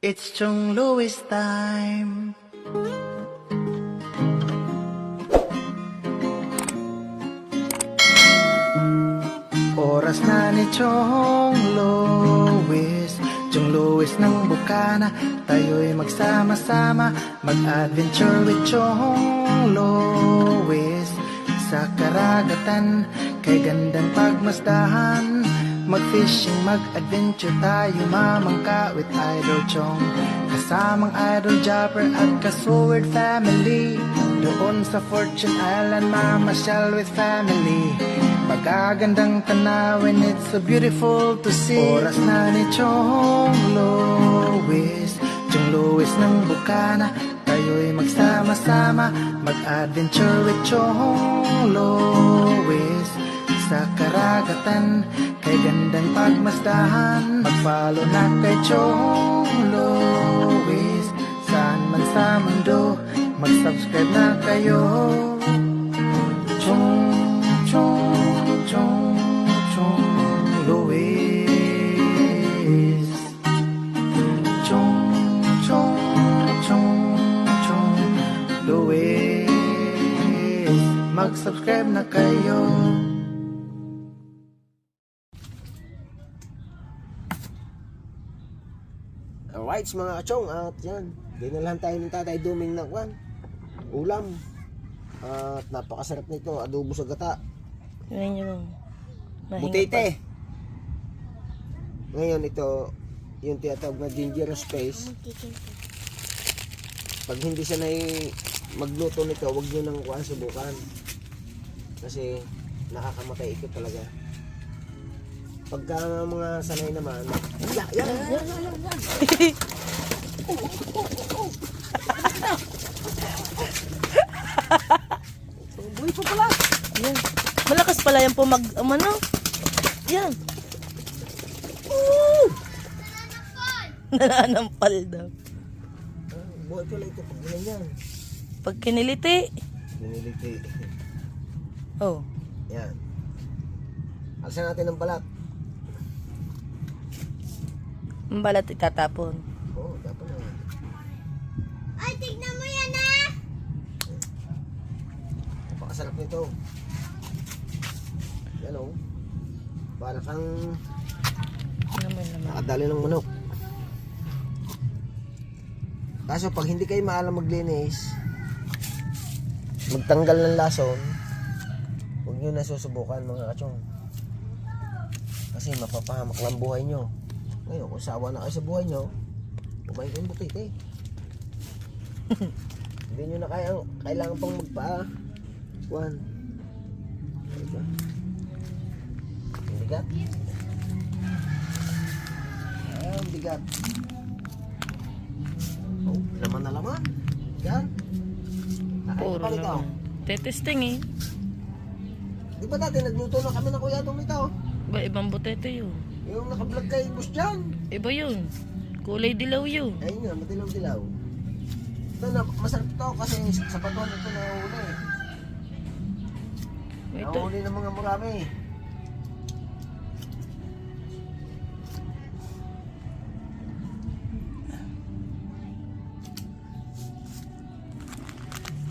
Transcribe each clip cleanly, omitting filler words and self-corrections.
It's Chong Louis time. Oras na ni Chong Louis, Chong Louis ng Bukana. Tayo'y magsama-sama, mag-adventure with Chong Louis. Sa karagatan, kay gandang pagmasdahan, mag-fishing, mag-adventure tayo, mamangka with Idol Chong. Kasamang Idol Jobber at Kasword family. Doon sa Fortune Island, mamasyal with family. Pagkagandang tanawin, it's so beautiful to see. Oras na ni Chong Louis, Chong Louis ng Bukana. Tayo'y magsama-sama, mag-adventure with Chong Louis. Sa karagatan, kay gandang pagmasdahan, mag-follow na kay Chong Louis. Saan man sa mundo, mag-subscribe na kayo. Chong Louis. Chong Louis. Mag-subscribe na kayo. Alright mga kachong, at yan, dinalahan tayo ng Tatay Duming ng ulam. At napakasarap nito, adobo sa gata. Ngayon yung Butete. Ngayon ito, yung tinatawag na ginger space. Pag hindi sanay magluto nito, huwag nyo nang subukan. Kasi nakakamatay ito talaga. Pagka mga sanay naman, yan. Buhay pa pala. yan. Malakas pala yan po ano? Yan. Nananampal daw. Buhay pala ito pag ganyan. Pag kiniliti. Biniliti. Oh. Yan. Alisan natin ang balat. Ang balat itatapon. Oo, dapat na. Ay, tignan mo yan ah! Napakasarap nito. Yan o. Para kang Naman. nakadali ng manok. Kaso pag hindi kayo maalam maglinis, magtanggal ng lason, huwag nyo na susubukan mga kachong. Kasi mapapahamak lang buhay nyo. Ngayon, kung sawa na kayo sa buhay nyo, kumain kayong butite. Hindi nyo na kailangan pang magpa-kuhan. Diba? Ang bigat. Ang bigat. Oh, laman na laman. Yan. Nakain Puro pa rin ito. naman. Tetesting eh. Di ba dati nagluto na kami ng kuya itong ito? Ba, ibang butete yun. Yung naka-vlog kay Boss Jan. Iba yun. Kulay dilaw yun. Ayun nga, madilaw-dilaw. Ito na, masarap ito kasi sa baton ito nahuli. Ito. Nahuli ng mga marami.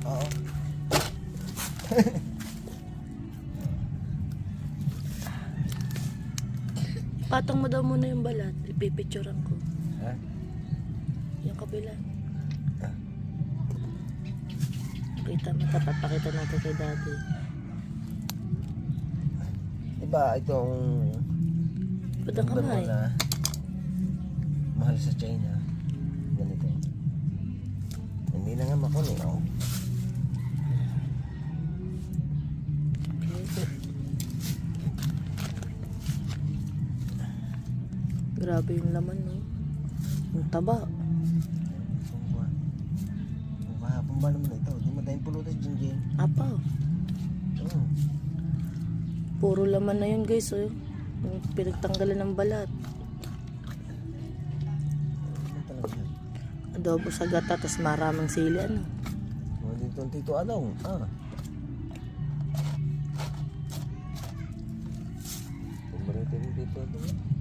Oo. Patong mo daw muna yung balat. Ipipicturean ko. Ha? Yung kabila. Kita mo, papakita natin kay daddy. Diba itong Pudang kamay. na mahal sa China. Ganito. Hindi na nga makuni. Oh. Grabe yung laman, no? Yung taba. Kung kahapon ba naman ito, di matayang pulutan dyan dyan. Apa? Oo. Puro laman na yun, guys, oh. Yung pinagtanggalan ng balat. Ano talaga yan? Adobo sa gata, tas maraming sili, ano? Mga dito ang Tito Adong. Kung ba natin yung Tito Adong?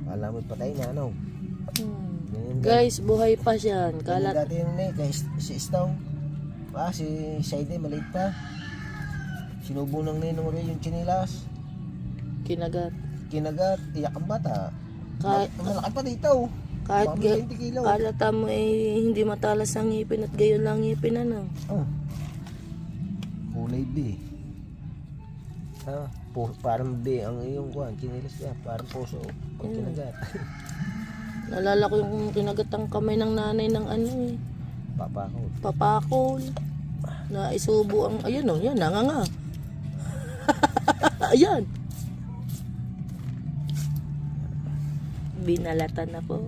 Kala mo patay na, ano? Ganyan, Guys, buhay pa siya. ganyan Kalat. dati yun eh, kay si Staw. Si Saide, maliit pa. Sinubo ng ninong rin yung chinilas. Kinagat. Kinagat, iyak ang bata. Kahit, Malaki pa dito. kahit Baka may 20 kilo. kalata mo hindi matalas ang ngipin at gayon lang ngipin ano. Oh. Kulay B. Parang B ang iyong kuhan. Chinilas niya, parang puso. Pag kinagat. Nalala ko yung kinagat ang kamay ng nanay ng ano eh. Papakot. Papakol. Na isubo ang, ayun oh, yan, nanganga. Ayan. Binalatan na po.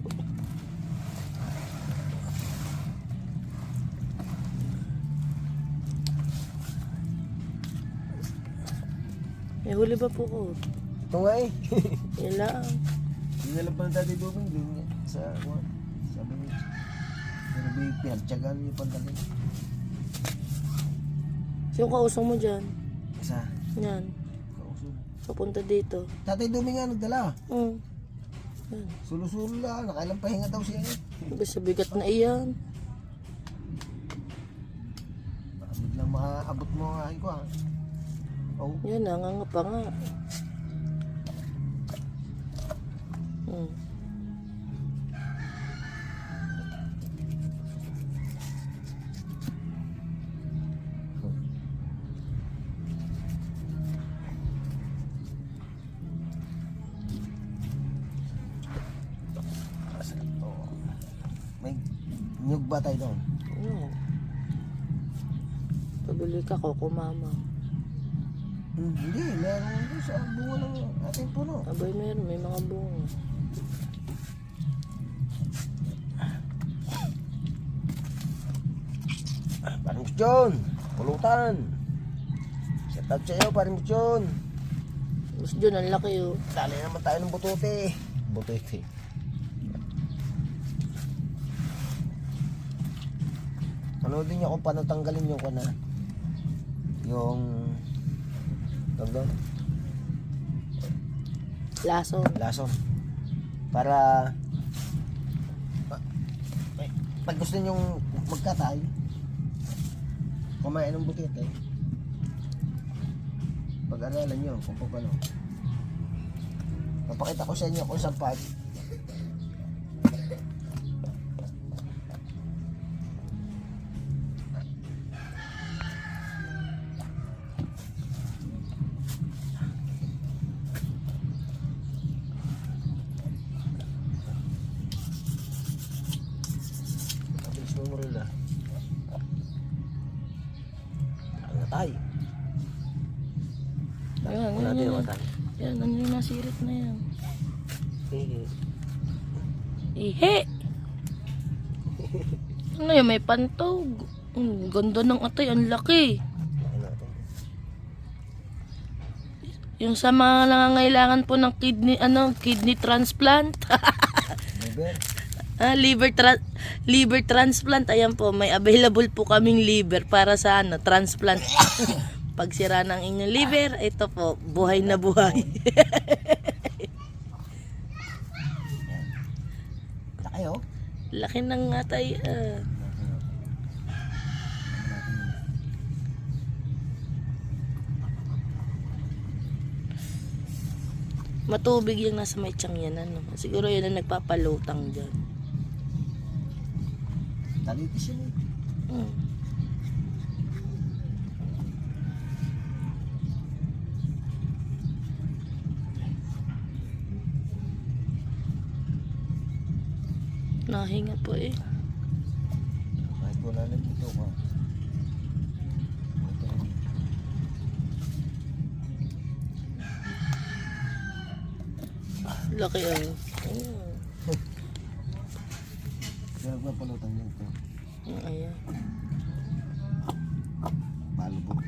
May huli ba po ko? Ito nga eh. Yan lang. Dinala pa ng dati doon din sa kuhan. Sabi niya. Pero may pinagtyagaan niyo pandalin. Sino kausong mo dyan? Isa. Yan. Kausog. Papunta dito. Tatay Dumi nga nagdala. Yan. Sulo-sulo lang. Nakailang pahinga daw siya eh. Basta bigat na iyan. Baka biglang makaabot mo nga ko ha. Oh. Yan, nanganga pa nga. May nyug ba tayo doon? Yan. Pabili ka ko, kumama. Hindi, meron doon sa bunga ng ating puno. Abay, meron. May mga bunga. Paring John, pulutan. Shout out sa iyo, Paring John. Mas dyan, ang laki oh. Dali naman tayo ng butote. Butote. Ano din niya kung paano tanggalin yung kana. Yung tanggal, Laso. lason. Para pag gusto niyong magkatay, kumain ng butete. Pag-aralan niyo kung paano. Papakita ko sa inyo kung saan part. Mabilis mo rin na. Ano tayo? Yan, Wala yan, din yan. naman tayo. Yan, ano yung nasirit na yan. Eh, Ihe! Ano yun, may pantog. Ganda ng atay, ang laki. laki natin. Yung sa mga nangangailangan po ng kidney transplant. Liver. Liver transplant. Ayan po, may available po kaming liver para sa transplant. Pag sira ng inyong liver, ito po, buhay na buhay. Laki oh. Laki ng atay. Matubig yung nasa may tiyang yan. Ano? Siguro yun ang nagpapalutang dyan. Talitis yun eh. Hmm. Nahinga po eh. Kahit wala na dito ka. Laki ah. Kaya nagpapalutan yun ito. Ayan. Palubog.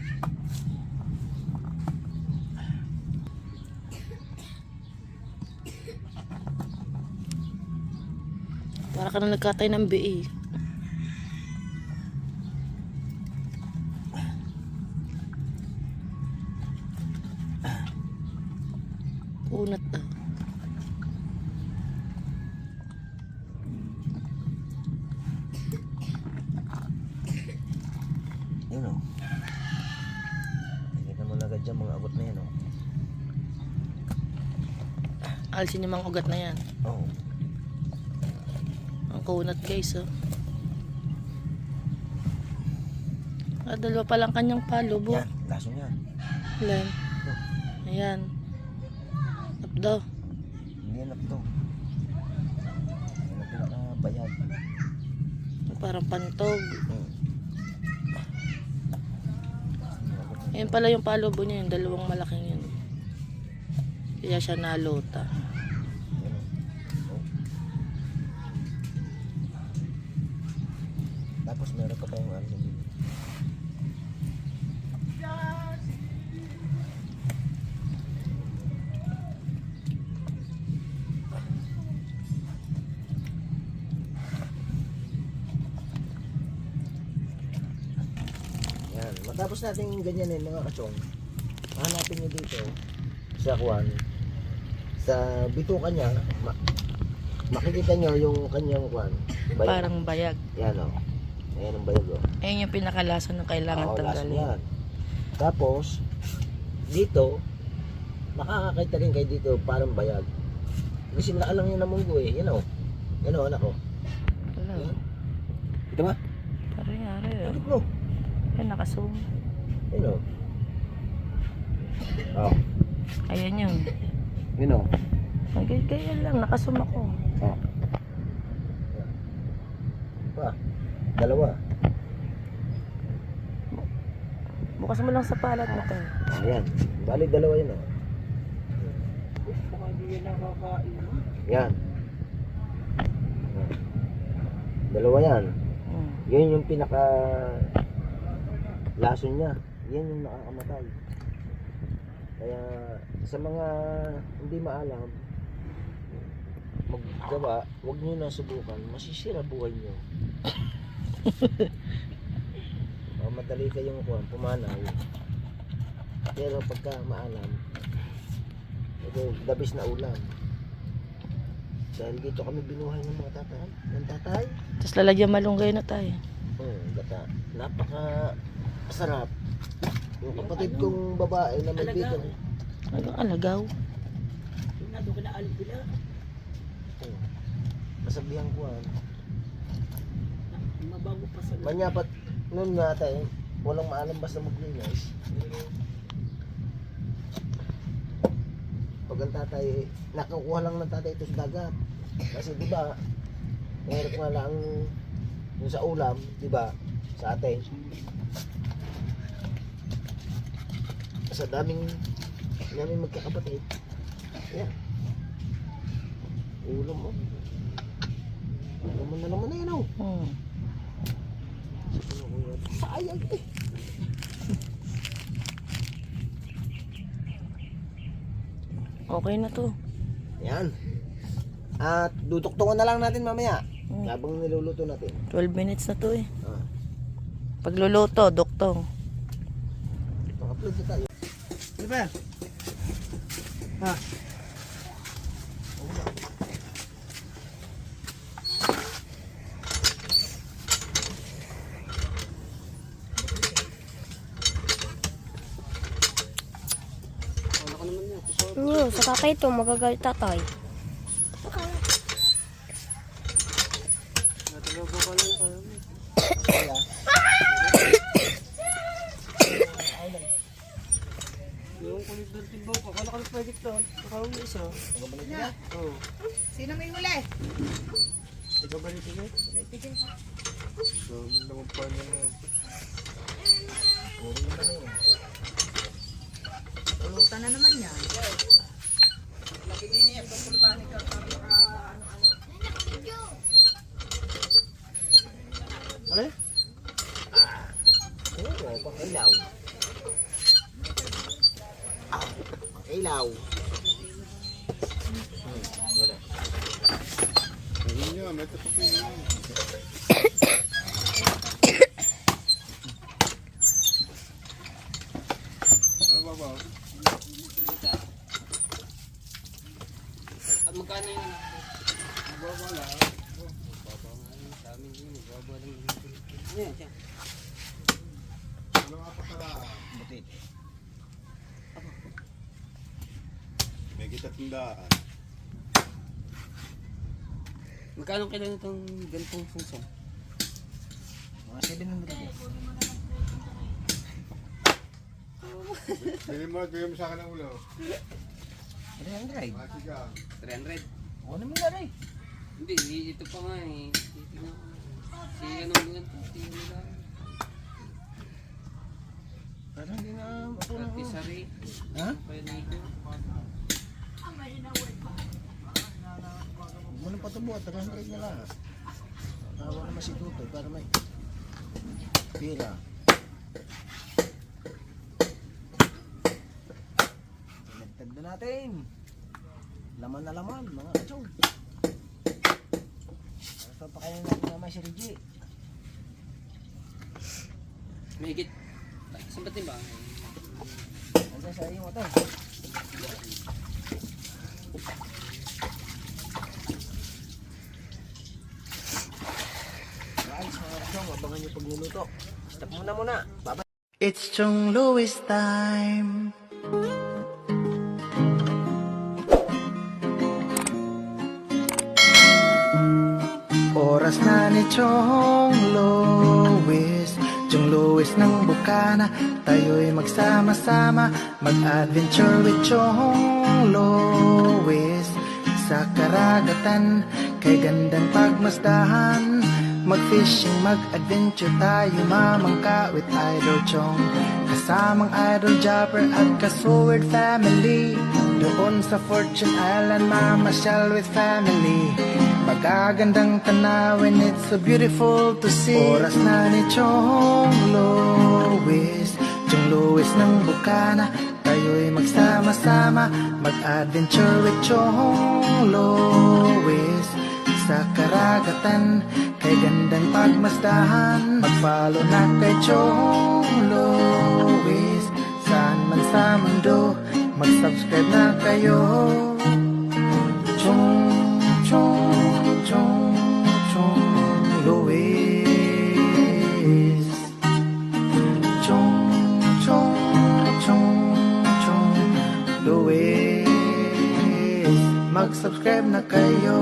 Para ka na nagkatay ng BA. Unat ah. Alisin yung mga ugat na yan. Oo. Ang kunat guys, oh. Dalawa pa lang kanyang palo, bo. Yan, laso niya. Ilan? Ayan. Up daw. Hindi yan to. Yan ang pinakabayag. Parang pantog. Ayan pala yung palubo niya, yung dalawang malaking yun. Kaya siya nalota. Tapos meron ka pa yung ano. Yan, matapos natin yung ganyan mga kachong, hanapin nyo dito sa kuwan, sa bituka niya, makikita nyo yung kanyang kuwan. Parang bayag. Yan o. Ayan ang bayag o. Ayan yung pinakalason na kailangan Oo, laso tanggalin. yan. Tapos, dito, makakakita rin kayo dito parang bayag. Kasi nakalang yun ang munggo eh. Yan o. Yan o, anak o. Wala. Yan. Ito ba? Parang yari. Bakit mo? Ayan, nakasum. Yan o. Oh. Ayan yun. Yan o. Kaya lang, nakasum ako. Oh. Pa. Dalawa. Bukas mo lang sa palat mo tayo. Ayan. Bali dalawa yun o. Yan. Dalawa yan. Yun yung pinaka lason niya. Yan yung nakakamatay. Kaya sa mga hindi maalam maggawa, huwag nyo na subukan. Masisira buhay nyo. Madali kayong pumanaw. Pero pagka maalam, ito dabis na ulam. Dahil dito kami binuhay ng mga tatay. Ng tatay. Tapos lalagyan malunggay na tayo. Gata. Napaka sarap. Yung kapatid kong babae na may dito. Hanggang alagaw. Masabihan ko manyapat noon nga tayo. Walang maalam basta maglinis. Pag ang tatay, nakukuha lang ng tatay ito sa dagat. Kasi di ba, meron nga lang yung sa ulam, di ba, sa atin. Sa daming magkakapatid. Yan. Ulam mo. Ulam na naman na yan o. Sayang eh. Okay na to. Yan. At duduktungan na lang natin mamaya. Habang niluluto natin. 12 minutes na to eh. Ah. Pagluluto, duktong. Maka-upload na tayo. Ano ba yan? Ha? Sa kakay ito, magagalit tatay. Yung kulit ng timbaw ko, kala ka ng project doon. Nakawin yung isa. Magabalik na? Oo. Sino may huli? Ikaw ba nito na? So, naman pa niya na. Puro naman na yun. Pulutan na naman yan. Ano? Oo, pakailaw. Pakailaw. Wala. Hindi niya, may tapos niya. Ano ba ba? At magkano yun? Wala. Baba nga yun, sa amin yun, baba lang yun. Ayan siya. Ano nga pa pala? Butit. May kita tindaan. Magkano kilo nitong ganitong sungsong? Mga 700 po. Bigyan mo sa akin ng ulo. 300. Mati ka. 300. O naman na rin. Hindi, ito pa nga eh. Titignan ko. Si ano lang ito? Si ano lang? Parang hindi na ito na. Patisari. Ha? Kaya dito. Huwag mo nang patubuhat, 300 na lang. Tawa naman si Tutoy para may pira. Pinagtag na natin. Laman na laman, mga kachog. Ito pa kayo natin naman si Reggie. May higit. Saan ba ba? Nandiyan sa iyo mo ito. Guys, mga kachog, abangan nyo pag niluto. Stop muna. Bye-bye. It's Chong Louis time. Oras na ni Chong Louis, Chong Louis ng Bukana. Tayo'y magsama-sama, mag-adventure with Chong Louis. Sa karagatan, kay gandang pagmasdahan, mag-fishing, mag-adventure tayo, mamangka with Idol Chong. Kasamang Idol Jobber at Kasword family. Doon sa Fortune Island, mamasyal with family. Magagandang tanawin, it's so beautiful to see. Oras na ni Chong Louis, Chong Louis ng Bukana. Tayo'y magsama-sama, mag-adventure with Chong Louis. Sa karagatan, kay gandang pagmasdahan, mag-follow na kay Chong Louis. Saan man sa mundo, mag-subscribe na kayo. Chong Louis. Chong Louis. Mag-subscribe na kayo.